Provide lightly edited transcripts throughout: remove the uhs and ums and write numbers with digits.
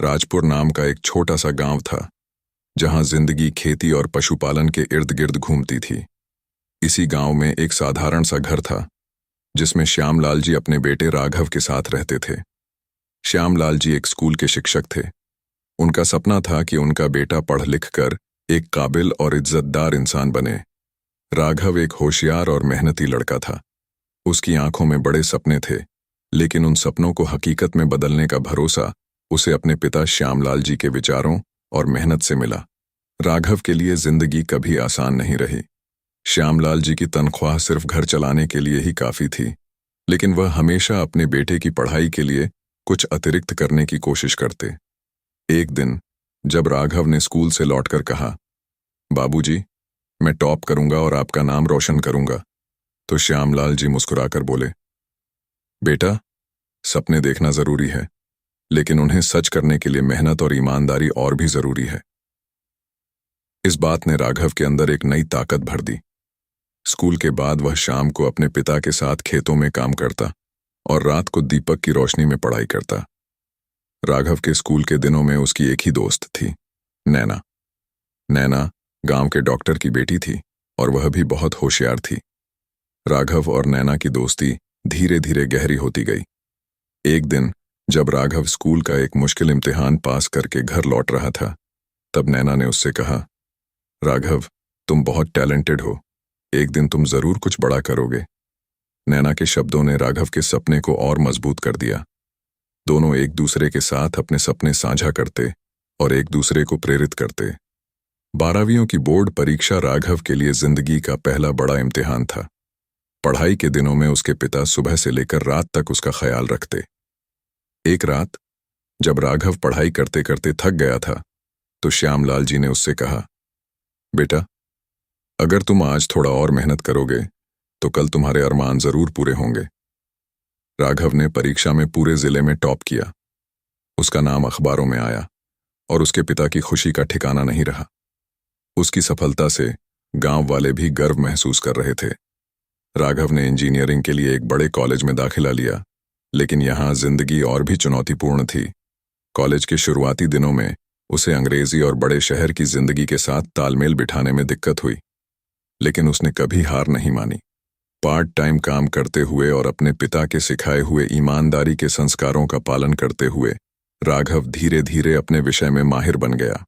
राजपुर नाम का एक छोटा सा गांव था, जहां जिंदगी खेती और पशुपालन के इर्द गिर्द घूमती थी। इसी गांव में एक साधारण सा घर था, जिसमें श्यामलाल जी अपने बेटे राघव के साथ रहते थे। श्यामलाल जी एक स्कूल के शिक्षक थे। उनका सपना था कि उनका बेटा पढ़ लिख कर एक काबिल और इज्जतदार इंसान बने। राघव एक होशियार और मेहनती लड़का था। उसकी आंखों में बड़े सपने थे, लेकिन उन सपनों को हकीकत में बदलने का भरोसा उसे अपने पिता श्यामलाल जी के विचारों और मेहनत से मिला। राघव के लिए जिंदगी कभी आसान नहीं रही। श्यामलाल जी की तनख्वाह सिर्फ घर चलाने के लिए ही काफी थी, लेकिन वह हमेशा अपने बेटे की पढ़ाई के लिए कुछ अतिरिक्त करने की कोशिश करते। एक दिन जब राघव ने स्कूल से लौटकर कहा, बाबूजी, मैं टॉप करूंगा और आपका नाम रोशन करूंगा, तो श्यामलाल जी मुस्कुराकर बोले, बेटा, सपने देखना जरूरी है, लेकिन उन्हें सच करने के लिए मेहनत और ईमानदारी और भी जरूरी है। इस बात ने राघव के अंदर एक नई ताकत भर दी। स्कूल के बाद वह शाम को अपने पिता के साथ खेतों में काम करता और रात को दीपक की रोशनी में पढ़ाई करता। राघव के स्कूल के दिनों में उसकी एक ही दोस्त थी, नैना। नैना गांव के डॉक्टर की बेटी थी और वह भी बहुत होशियार थी। राघव और नैना की दोस्ती धीरे धीरे गहरी होती गई। एक दिन जब राघव स्कूल का एक मुश्किल इम्तिहान पास करके घर लौट रहा था, तब नैना ने उससे कहा, राघव, तुम बहुत टैलेंटेड हो, एक दिन तुम जरूर कुछ बड़ा करोगे। नैना के शब्दों ने राघव के सपने को और मजबूत कर दिया। दोनों एक दूसरे के साथ अपने सपने साझा करते और एक दूसरे को प्रेरित करते। 12वीं की बोर्ड परीक्षा राघव के लिए जिंदगी का पहला बड़ा इम्तिहान था। पढ़ाई के दिनों में उसके पिता सुबह से लेकर रात तक उसका ख्याल रखते। एक रात जब राघव पढ़ाई करते करते थक गया था, तो श्यामलाल जी ने उससे कहा, बेटा, अगर तुम आज थोड़ा और मेहनत करोगे तो कल तुम्हारे अरमान जरूर पूरे होंगे। राघव ने परीक्षा में पूरे जिले में टॉप किया। उसका नाम अखबारों में आया और उसके पिता की खुशी का ठिकाना नहीं रहा। उसकी सफलता से गांव वाले भी गर्व महसूस कर रहे थे। राघव ने इंजीनियरिंग के लिए एक बड़े कॉलेज में दाखिला लिया, लेकिन यहां जिंदगी और भी चुनौतीपूर्ण थी। कॉलेज के शुरुआती दिनों में उसे अंग्रेजी और बड़े शहर की जिंदगी के साथ तालमेल बिठाने में दिक्कत हुई, लेकिन उसने कभी हार नहीं मानी। पार्ट टाइम काम करते हुए और अपने पिता के सिखाए हुए ईमानदारी के संस्कारों का पालन करते हुए राघव धीरे धीरे अपने विषय में माहिर बन गया।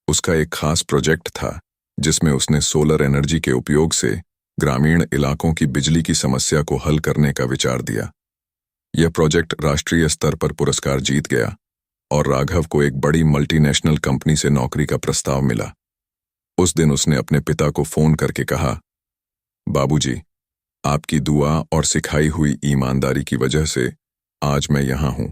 उसका एक खास प्रोजेक्ट था, जिसमें उसने सोलर एनर्जी के उपयोग से ग्रामीण इलाकों की बिजली की समस्या को हल करने का विचार दिया। यह प्रोजेक्ट राष्ट्रीय स्तर पर पुरस्कार जीत गया और राघव को एक बड़ी मल्टीनेशनल कंपनी से नौकरी का प्रस्ताव मिला। उस दिन उसने अपने पिता को फोन करके कहा, बाबूजी, आपकी दुआ और सिखाई हुई ईमानदारी की वजह से आज मैं यहां हूं।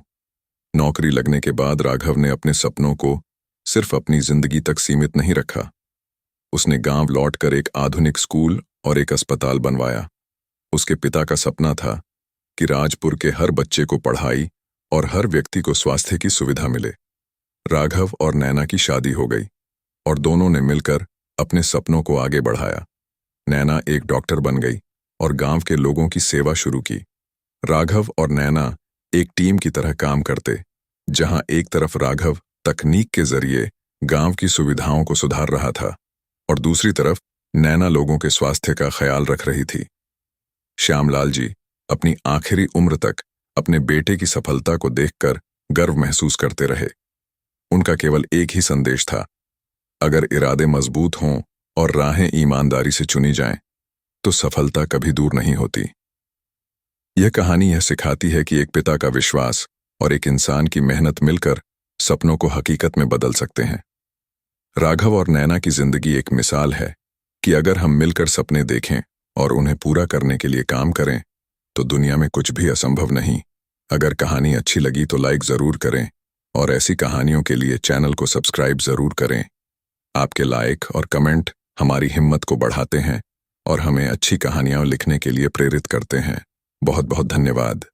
नौकरी लगने के बाद राघव ने अपने सपनों को सिर्फ अपनी जिंदगी तक सीमित नहीं रखा। उसने गांव लौटकर एक आधुनिक स्कूल और एक अस्पताल बनवाया। उसके पिता का सपना था कि राजपुर के हर बच्चे को पढ़ाई और हर व्यक्ति को स्वास्थ्य की सुविधा मिले। राघव और नैना की शादी हो गई और दोनों ने मिलकर अपने सपनों को आगे बढ़ाया। नैना एक डॉक्टर बन गई और गांव के लोगों की सेवा शुरू की। राघव और नैना एक टीम की तरह काम करते, जहां एक तरफ राघव तकनीक के जरिए गांव की सुविधाओं को सुधार रहा था और दूसरी तरफ नैना लोगों के स्वास्थ्य का ख्याल रख रही थी। श्यामलाल जी अपनी आखिरी उम्र तक अपने बेटे की सफलता को देखकर गर्व महसूस करते रहे। उनका केवल एक ही संदेश था, अगर इरादे मजबूत हों और राहें ईमानदारी से चुनी जाएं, तो सफलता कभी दूर नहीं होती। यह कहानी यह सिखाती है कि एक पिता का विश्वास और एक इंसान की मेहनत मिलकर सपनों को हकीकत में बदल सकते हैं। राघव और नैना की जिंदगी एक मिसाल है कि अगर हम मिलकर सपने देखें और उन्हें पूरा करने के लिए काम करें, तो दुनिया में कुछ भी असंभव नहीं। अगर कहानी अच्छी लगी तो लाइक जरूर करें और ऐसी कहानियों के लिए चैनल को सब्सक्राइब जरूर करें। आपके लाइक और कमेंट हमारी हिम्मत को बढ़ाते हैं और हमें अच्छी कहानियां लिखने के लिए प्रेरित करते हैं। बहुत बहुत धन्यवाद।